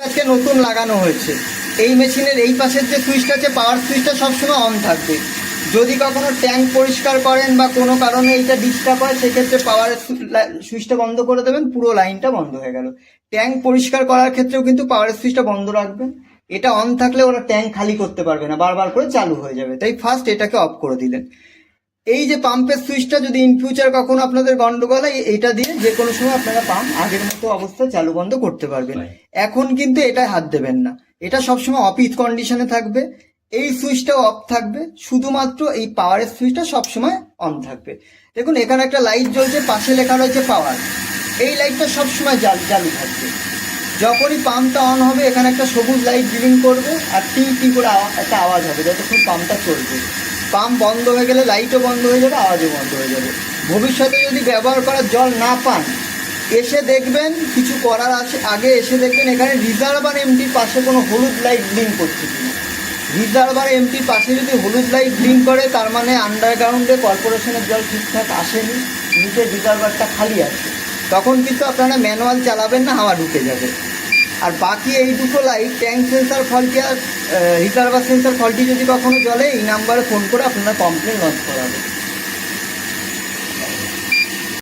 আজকে নতুন লাগানো হয়েছে। এই মেশিনের এই পাশের যে সুইচটা আছে, পাওয়ার সুইচটা সবসময় অন থাকবে। যদি কখনো ট্যাঙ্ক পরিষ্কার করেন বা কোনো কারণে এইটা ডিস্টার্ব হয়, সেক্ষেত্রে পাওয়ারের সুইচটা বন্ধ করে দেবেন, পুরো লাইনটা বন্ধ হয়ে গেল। ট্যাঙ্ক পরিষ্কার করার ক্ষেত্রেও কিন্তু পাওয়ারের সুইচটা বন্ধ রাখবেন। এটা অন থাকলে ওরা ট্যাঙ্ক খালি করতে পারবে না, বারবার করে চালু হয়ে যাবে। তাই ফার্স্ট এটাকে অফ করে দিলেন। এই যে পাম্পের সুইচটা যদি ইন ফিউচার কখনো আপনাদের গন্ডগোল হয়, এইটা দিয়ে যে কোনো সময় আপনারা পাম্প আগের মতো অবস্থায় চালু বন্ধ করতে পারবেন। এখন কিন্তু এটাই হাত দেবেন না, এটা সবসময় অফ কন্ডিশনে থাকবে। এই সুইচটাও অফ থাকবে, শুধুমাত্র এই পাওয়ারের সুইচটা সবসময় অন থাকবে। দেখুন এখানে একটা লাইট জ্বলছে, পাশে লেখা রয়েছে পাওয়ার। এই লাইটটা সবসময় চালু থাকবে। যখনই পাম্পটা অন হবে, এখানে একটা সবুজ লাইট ব্লিঙ্ক করবে আর টি টি করে একটা আওয়াজ হবে যতক্ষণ পাম্পটা চলবে। পাম্প বন্ধ হয়ে গেলে লাইটও বন্ধ হয়ে যাবে, আওয়াজও বন্ধ হয়ে যাবে। ভবিষ্যতে যদি ব্যবহার করার জল না পান, এসে দেখবেন, কিছু করার আছে আগে এসে দেখবেন এখানে রিজার্ভ আর এমটির পাশে কোনো হলুদ লাইট ব্লিঙ্ক করছে কিনা। রিজার্ভ আর এমটির পাশে যদি হলুদ লাইট ব্লিঙ্ক করে, তার মানে আন্ডারগ্রাউন্ডে কর্পোরেশনের জল ঠিকঠাক আসেনি, নিচে রিজার্ভারটা খালি আছে। তখন কিন্তু আপনারা ম্যানুয়াল চালাবেন না, হাওয়া ঢুকে যাবে। আর বাকি এই দুটো লাইট, ট্যাঙ্ক সেন্সার ফল্টি আর রিজার্ভার সেন্সার ফল্টি যদি কখনো জ্বলে, এই নাম্বারে ফোন করে আপনারা কমপ্লেন লঞ্চ করাবেন।